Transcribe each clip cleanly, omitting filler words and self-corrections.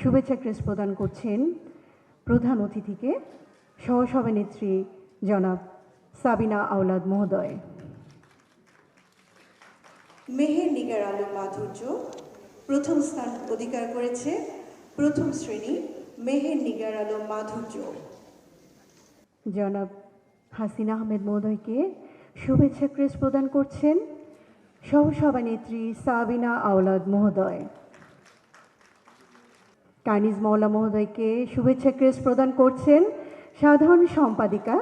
শুভেচ্ছা ক্রেস্ট প্রদান করছেন প্রধান অতিথিকে সহসভানেত্রী জনাব সাবিনা আওলাদ মহোদয়। মেহের নিগার আলম মাধুর্য প্রথম স্থান অধিকার করেছে প্রথম শ্রেণী মেহের নিগার আলম মাধুর্য। জনাব হাসিনা আহমেদ মহোদয়কে শুভেচ্ছা ক্রেস্ট প্রদান করছেন সহসভানেত্রী সাবিনা আওলাদ মহোদয়। কানিজ মওলা মহোদয়কে শুভেচ্ছা ক্রেস্ট প্রদান করছেন সাধারণ সম্পাদিকা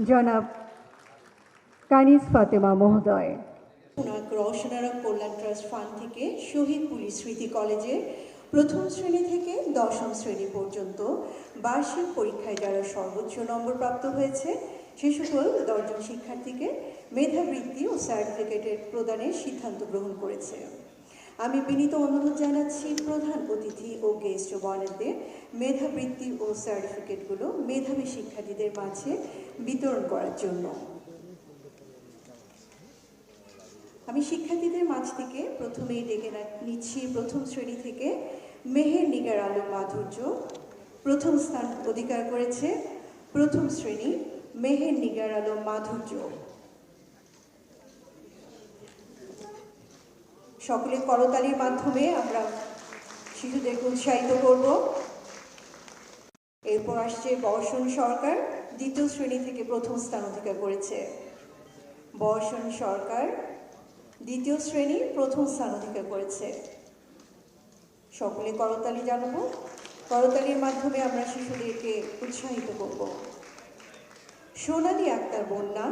জনাব কানিজ ফাতেমা মহোদয়। রওশনারা কল্যাণ ট্রাস্ট ফান্ড থেকে শহীদ পুলিশ স্মৃতি কলেজে প্রথম শ্রেণী থেকে দশম শ্রেণী পর্যন্ত বার্ষিক পরীক্ষায় যারা সর্বোচ্চ নম্বর প্রাপ্ত হয়েছে সে সকল 10 জন শিক্ষার্থীকে মেধাবৃত্তি ও সার্টিফিকেটের প্রদানের সিদ্ধান্ত গ্রহণ করেছে। আমি বিনীত অনুরোধ জানাচ্ছি প্রধান অতিথি ও গেস্ট বনেদের মেধাবৃত্তি ও সার্টিফিকেটগুলো মেধাবী শিক্ষার্থীদের মাঝে বিতরণ করার জন্য। আমি শিক্ষার্থীদের মাঝ থেকে প্রথমেই ডেকে নিচ্ছি প্রথম শ্রেণী থেকে মেহের নিগার আলম মাধুর্য প্রথম স্থান অধিকার করেছে প্রথম শ্রেণী মেহের নিগার আলম মাধুর্য। সকলে করতালির মাধ্যমে আমরা শিশুদেরকে উৎসাহিত করব। এরপর আসছে বর্ষণ সরকার দ্বিতীয় শ্রেণী থেকে প্রথম স্থান অধিকার করেছে। বর্ষণ সরকার দ্বিতীয় শ্রেণী প্রথম স্থান অধিকার করেছে। সকলে করতালি জানাবো। করতালির মাধ্যমে আমরা শিশুদেরকে উৎসাহিত করব। সোনালী আক্তার বন্যা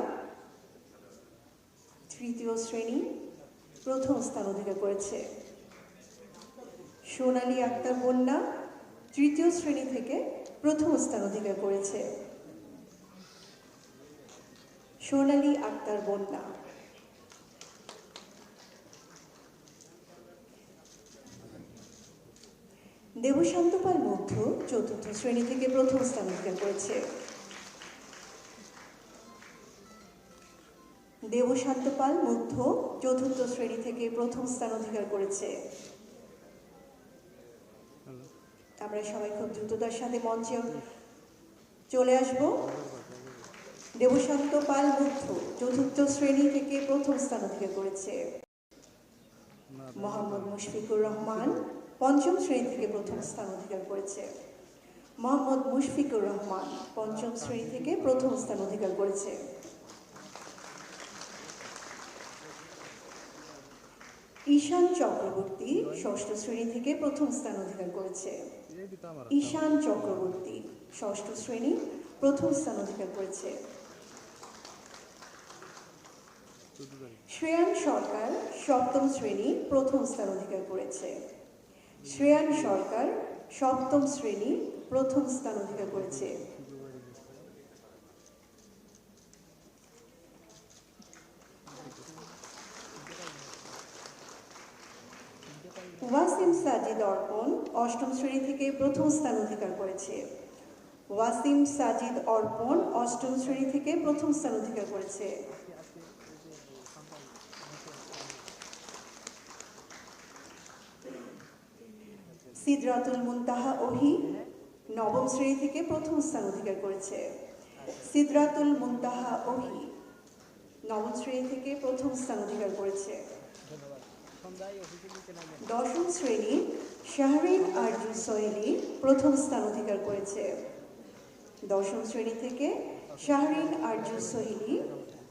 তৃতীয় শ্রেণী প্রথম স্থান অধিকার করেছে। সোনালী আক্তার বন্যা তৃতীয় শ্রেণী থেকে প্রথম স্থান অধিকার করেছে। সোনালী আক্তার বন্যা। দেবশান্ত পাল মধ্য চতুর্থ শ্রেণী থেকে প্রথম স্থান অধিকার করেছে। দেবশান্ত পাল মধ্য চতুর্থ শ্রেণী থেকে প্রথম স্থান অধিকার করেছে। আমরা সবাই খুব দ্রুততার সাথে মঞ্চে চলে আসব। দেবশান্ত পাল মধ্য চতুর্থ শ্রেণী থেকে প্রথম স্থান অধিকার করেছে। মোহাম্মদ মুশফিকুর রহমান পঞ্চম শ্রেণী থেকে প্রথম স্থান অধিকার করেছে। মোহাম্মদ মুশফিকুর রহমান পঞ্চম শ্রেণী থেকে প্রথম স্থান অধিকার করেছে। ঈশান চক্রবর্তী ষষ্ঠ শ্রেণী থেকে প্রথম স্থান অধিকার করেছে। ঈশান চক্রবর্তী ষষ্ঠ শ্রেণী প্রথম স্থান অধিকার করেছে। শ্রেয়ান সরকার সপ্তম শ্রেণী প্রথম স্থান অধিকার করেছে। শ্রেয়ান সরকার সপ্তম শ্রেণী প্রথম স্থান অধিকার করেছে। ওয়াসিম সাজিদ অর্পণ অষ্টম শ্রেণী থেকে প্রথম স্থান অধিকার করেছে। ওয়াসিম সাজিদ অর্পণ অষ্টম শ্রেণী থেকে প্রথম স্থান অধিকার করেছে। সিদরাতুল মুনতাহা ওহি নবম শ্রেণী থেকে প্রথম স্থান অধিকার করেছে। সিদরাতুল মুনতাহা ওহি নবম শ্রেণী থেকে প্রথম স্থান অধিকার করেছে। দশম শ্রেণী শাহরিন আরজু সোহেলি প্রথম স্থান অধিকার করেছে। দশম শ্রেণী থেকে শাহরিন আরজু সোহেলি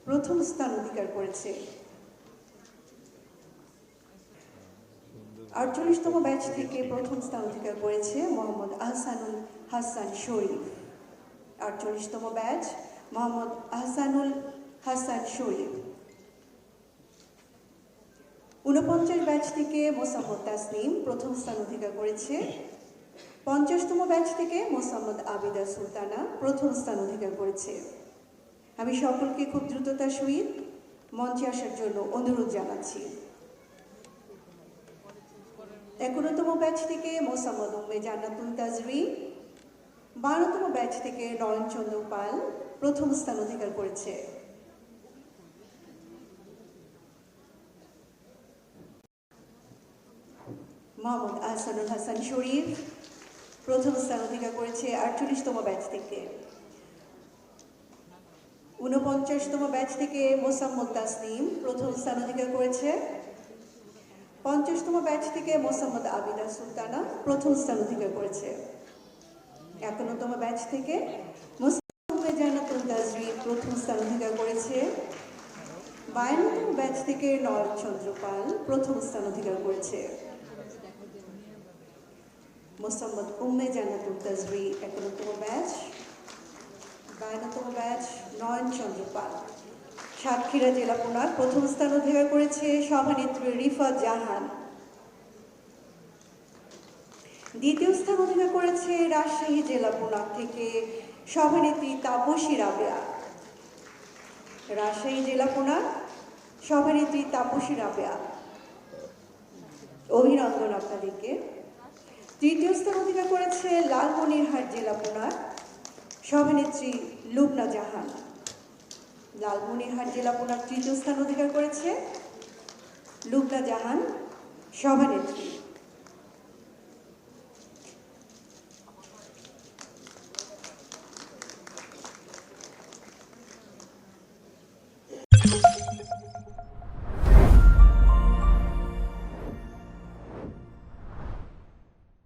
প্রথম স্থান অধিকার করেছে। 48তম ব্যাচ থেকে প্রথম স্থান অধিকার করেছে মোহাম্মদ আহসানুল হাসান শরীফ। 48তম ব্যাচ মোহাম্মদ আহসানুল হাসান শরীফ। 49 ব্যাচ থেকে মোসাম্মদ তাসনিম প্রথম স্থান অধিকার করেছে। 50তম ব্যাচ থেকে মোসাম্মদ আবিদা সুলতানা প্রথম স্থান অধিকার করেছে। আমি সকলকে খুব দ্রুততার সহিত মঞ্চে আসার জন্য অনুরোধ জানাচ্ছি। 51তম ব্যাচ থেকে মোসাম্মদ উম্মে জান্নাতুল তাজরি। 12তম ব্যাচ থেকে নয়নচন্দ্র পাল প্রথম স্থান অধিকার করেছে। মোহাম্মদ আহসানুল হাসান শরীফ প্রথম স্থান অধিকার করেছে 48তম ব্যাচ থেকে। 49তম ব্যাচ থেকে মোসাম্মদ তাসনিম প্রথম স্থান অধিকার করেছে। 50তম ব্যাচ থেকে মোসাম্মদ আবিদা সুলতানা প্রথম স্থান অধিকার করেছে। 51তম ব্যাচ থেকে মোসাম্মদ জান্নাতুল তাজরিন প্রথম স্থান অধিকার করেছে। 52তম ব্যাচ থেকে নয়ন চন্দ্র পাল প্রথম স্থান অধিকার করেছে। মোসাম্মদ উম্মে জান্নাতুল তাজরি 51তম ব্যাচ, 52তম ব্যাচ নয়ন চন্দ্র পাল। সাতক্ষীরা জেলা পুনর প্রথম স্থান অধিকার করেছে সভানেত্রী রিফাত জাহান। দ্বিতীয় স্থান অধিকার করেছে রাজশাহী জেলা পুনর থেকে সভানেত্রী তাপসী রাবেয়া। রাজশাহী জেলা পুনর সভানেত্রী তাপসী রাবেয়া, অভিনন্দন আপনাদেরকে। তৃতীয় স্থান অধিকার করেছে লালমনিরহাট জেলা পুনর সভানেত্রী লুবনা জাহান। লালমনিরহাট জেলা পুনর তৃতীয় স্থান অধিকার করেছে লুবনা জাহান সভানেত্রী।